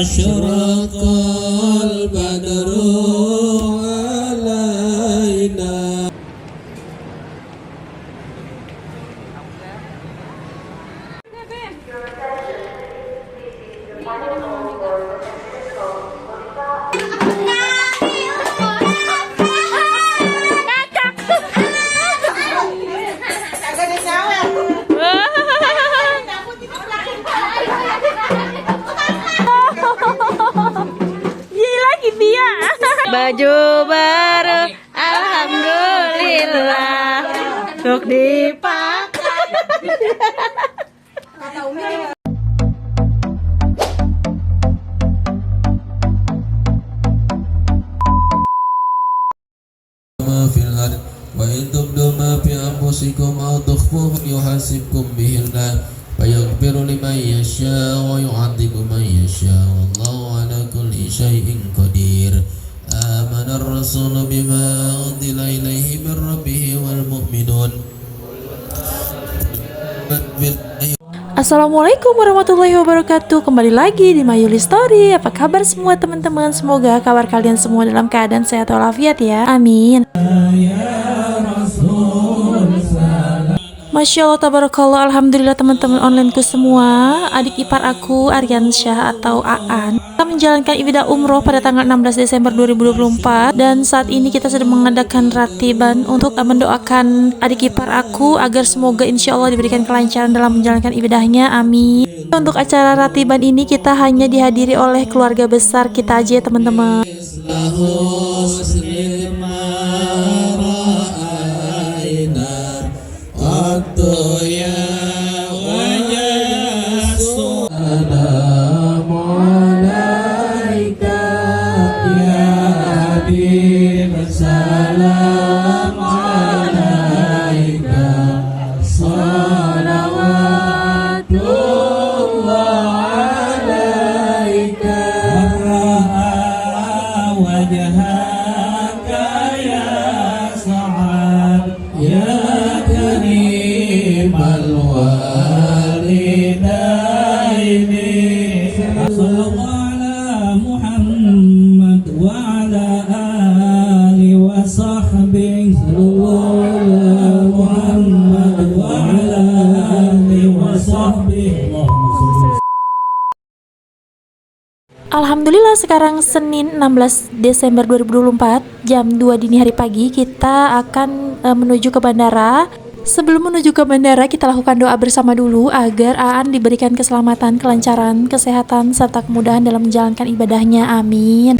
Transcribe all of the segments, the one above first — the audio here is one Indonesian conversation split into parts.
أشرق البدر علينا. Baju baru, alhamdulillah, untuk dipakai. ما في الأرض وإن تبدوا ما في أنفسكم أو تخفوه يحاسبكم به الله فيغفر لمن يشاء ويعذب من يشاء والله على كل شيء قدير. آمن الرسول بما أنزل إليه من ربه والمؤمنون. Assalamualaikum warahmatullahi wabarakatuh. Kembali lagi di Mayuli Story. Apa kabar semua teman-teman? Semoga kabar kalian semua dalam keadaan sehat walafiat ya. Amin. Masya Allah, tabarakallah, alhamdulillah teman-teman onlineku semua. Adik ipar aku Aryansyah atau Aan kita menjalankan ibadah umroh pada tanggal 16 Desember 2024. Dan saat ini kita sedang mengadakan ratiban untuk mendoakan adik ipar aku agar semoga insya Allah diberikan kelancaran dalam menjalankan ibadahnya, amin. Untuk acara ratiban ini kita hanya dihadiri oleh keluarga besar kita aja ya teman-teman. Alhamdulillah sekarang Senin 16 Desember 2024 jam 2 dini hari pagi kita akan menuju ke bandara. Sebelum menuju ke bandara kita lakukan doa bersama dulu agar Aan diberikan keselamatan, kelancaran, kesehatan, serta kemudahan dalam menjalankan ibadahnya, amin.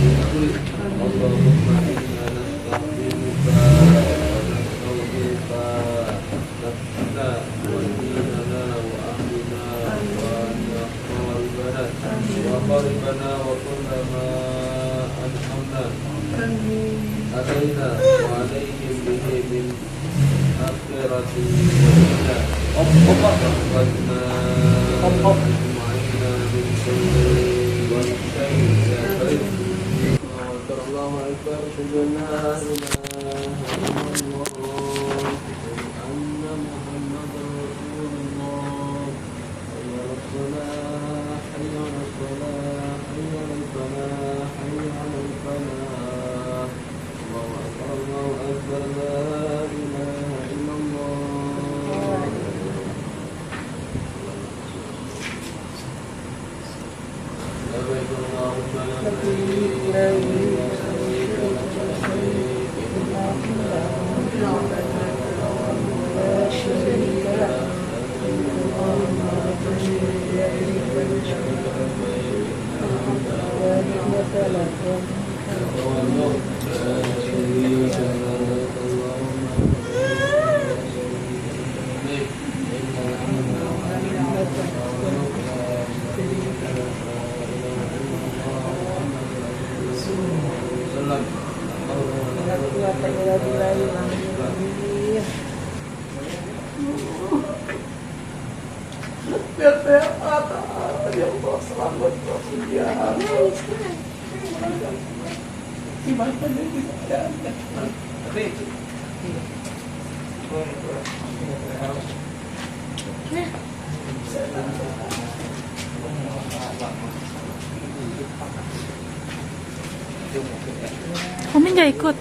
Umi nggak ikut.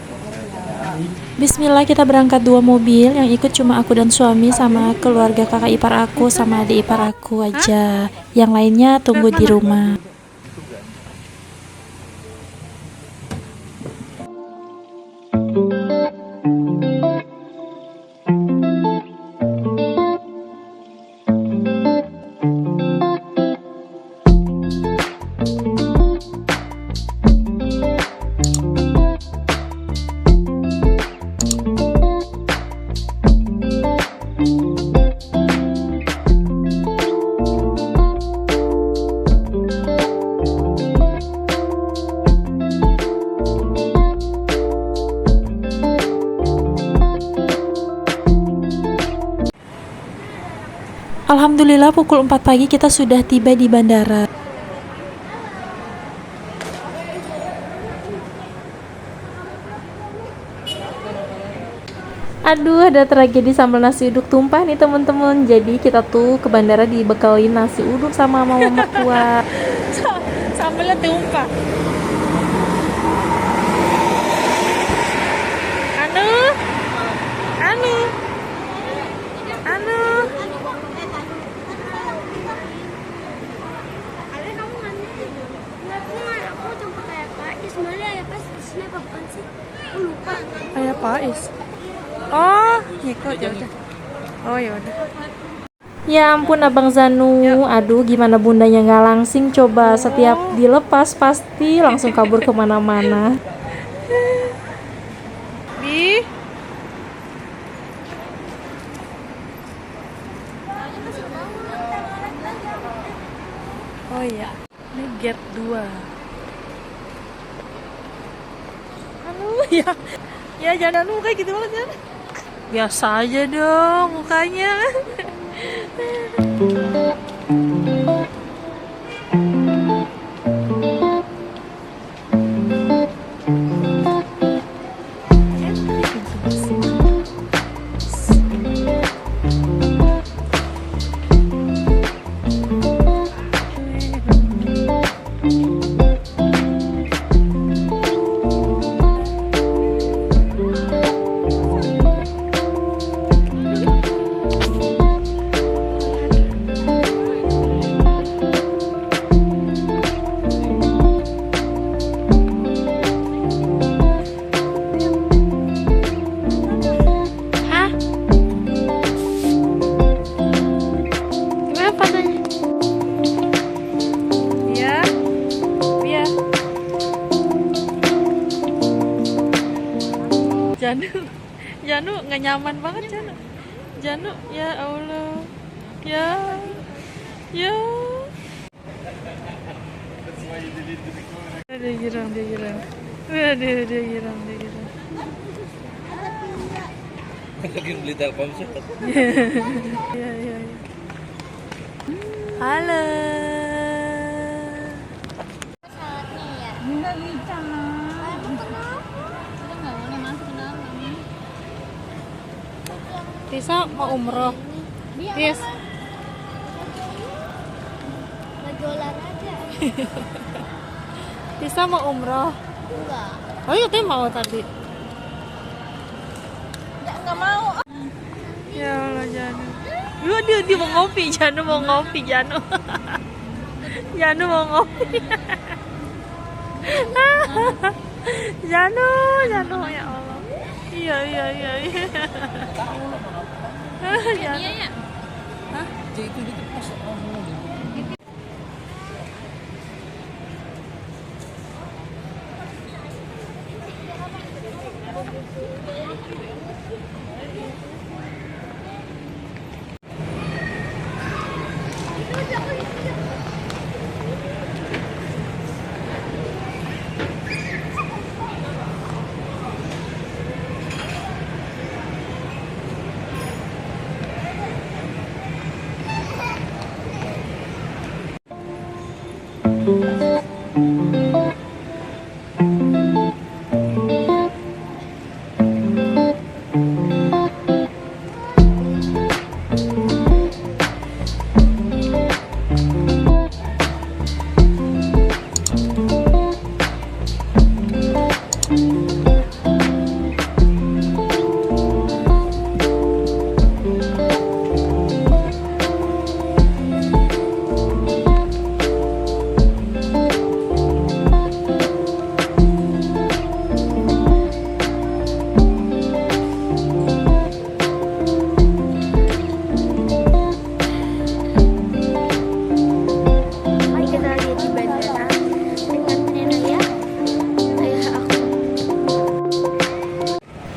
Bismillah, kita berangkat 2 mobil. Yang ikut cuma aku dan suami sama keluarga kakak ipar aku sama adik ipar aku aja. Yang lainnya tunggu di rumah. Alhamdulillah pukul 4 pagi kita sudah tiba di bandara. Aduh, ada tragedi sambal nasi uduk tumpah nih teman-teman. Jadi kita tuh ke bandara dibekelin nasi uduk sama mama mertua. Sambalnya tumpah. Anu. Ayah Pais. Oh, ngikut ya udah. Oh ya udah. Ya ampun Abang Zanu, aduh gimana bundanya nggak langsing, coba setiap dilepas pasti langsung kabur kemana-mana. Bi. Oh iya, ini gate 2. Ya jangan muka gitu banget ya. Biasa aja dong mukanya. Janu nggak nyaman banget Janu ya Allah ya dia girang dia girang lagi beli Telkomsel. ya. Halo. Nggak bisa mah. Udah nggak boleh masuk ke dalam. Tisa mau umroh. Tis. Lagi olahraga. Tisa mau umroh. Enggak. Oh iya teh mau tadi. Nggak mau. Ya Allah Janu. Dia mau ngopi, Janu mau ngopi. Janu mau ngopi. Janu ya Allah. Iya. Janu. ya. Hah? Itu pas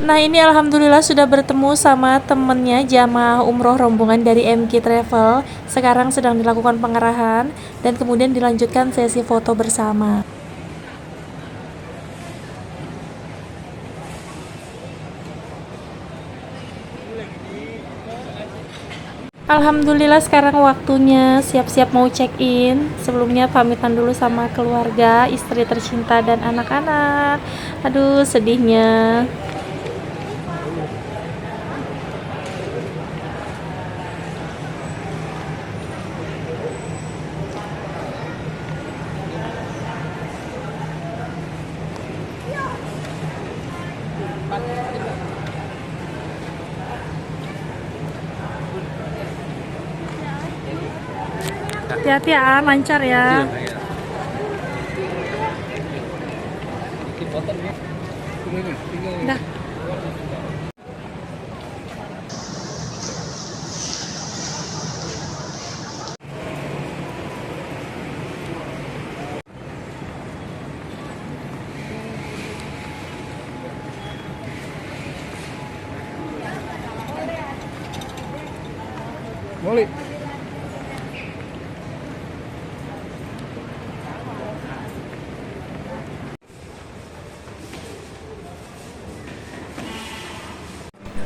Nah ini alhamdulillah sudah bertemu sama temennya jamaah umroh rombongan dari MK Travel. Sekarang sedang dilakukan pengarahan dan kemudian dilanjutkan sesi foto bersama. Alhamdulillah sekarang waktunya siap-siap mau check-in. Sebelumnya pamitan dulu sama keluarga, istri tercinta dan anak-anak. Aduh sedihnya. Hati-hati ya, lancar ya. Dah. Boleh.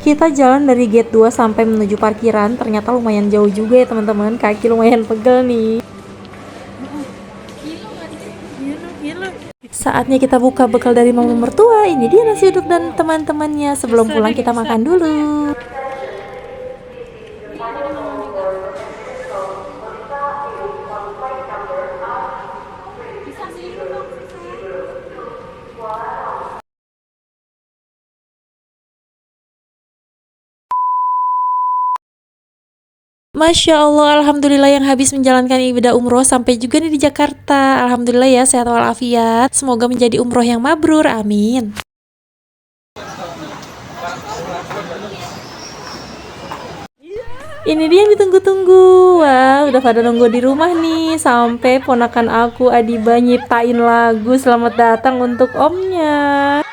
Kita jalan dari gate 2 sampai menuju parkiran. Ternyata lumayan jauh juga ya teman-teman. Kaki lumayan pegel nih. Saatnya kita buka bekal dari mama mertua. Ini dia nasi uduk dan teman-temannya. Sebelum pulang kita makan dulu. Masya Allah, Alhamdulillah yang habis menjalankan ibadah umroh sampai juga nih di Jakarta. Alhamdulillah ya, sehat walafiat. Semoga menjadi umroh yang mabrur, amin. Ini dia yang ditunggu-tunggu. Wah, udah pada nunggu di rumah nih. Sampai ponakan aku Adiba nyiptain lagu selamat datang untuk omnya.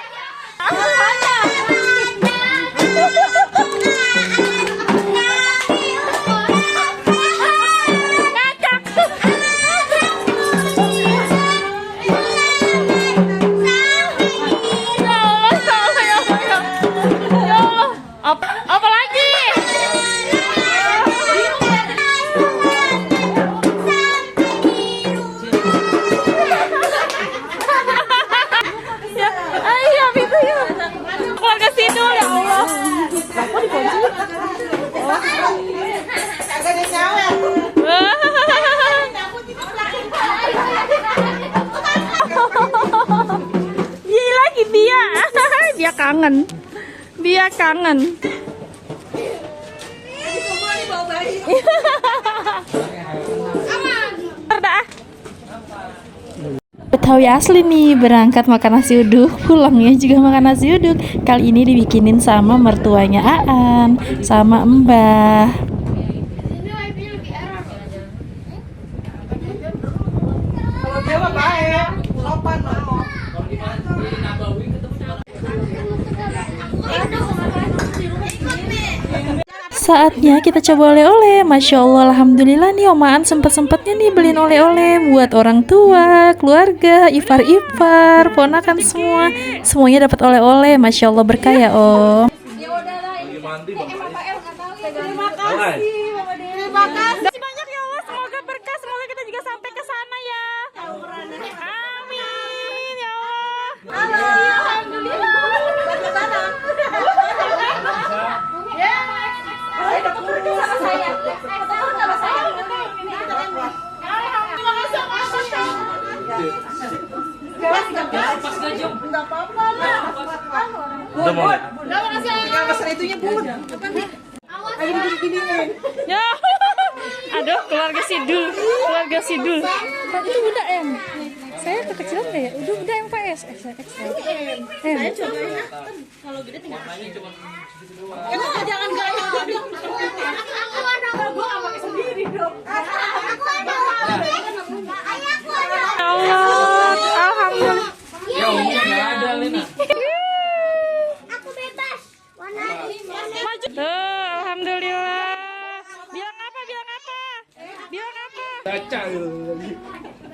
Apa lagi? Ayo, itu yuk. Keluarga Sidul ya Allah. Aku dikunci. Dia lagi dia. Dia kangen. Dia kangen. Betawi asli nih, berangkat makan nasi uduk, pulangnya juga makan nasi uduk. Kali ini dibikinin sama mertuanya Aan, sama Mbah. Saatnya kita coba oleh-oleh. Masya Allah, alhamdulillah nih Omaan sempet-sempetnya nih beliin oleh-oleh buat orang tua, keluarga, ipar-ipar, ponakan semua. Semuanya dapat oleh-oleh. Masya Allah berkah ya Om. Terima kasih Banyak ya Allah, semoga berkah, semoga kita juga sampai ke sana ya. Amin ya Allah. Alhamdulillah. Sama saya. Sama saya. Ya. Aduh, keluarga Sidul. Keluarga Sidul. Itu Bunda M. Saya kekecilan nggak ya? Udah Bunda M PS. M. Kalau gede tinggal. Jangan gaya. Aku ada. Gua enggak pakai sendiri dong. Aku ada. Ya Allah, alhamdulillah. Ya, enggak ada Lena. Aku bebas.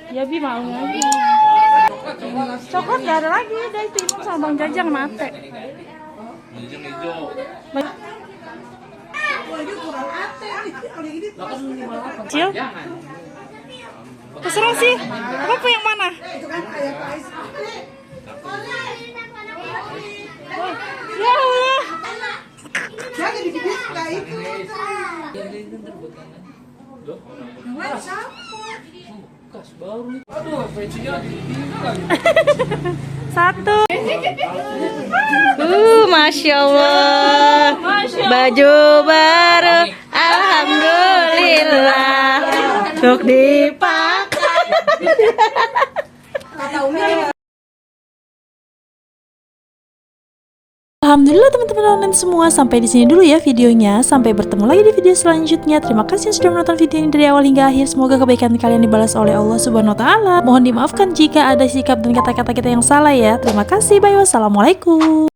Ya Bi mau lagi. Coklat gak ada lagi, udah itu Imam sama Bang Jajang mate. Hijau hijau. Cil, terserah sih. Apa yang mana? Ya Allah. Satu. Masya Allah. Baju baru, alhamdulillah. Untuk dipakai. Alhamdulillah teman-teman online semua, sampai di sini dulu ya videonya. Sampai bertemu lagi di video selanjutnya. Terima kasih yang sudah menonton video ini dari awal hingga akhir. Semoga kebaikan kalian dibalas oleh Allah Subhanahu wa taala. Mohon dimaafkan jika ada sikap dan kata-kata kita yang salah ya. Terima kasih. Bye. Wassalamualaikum.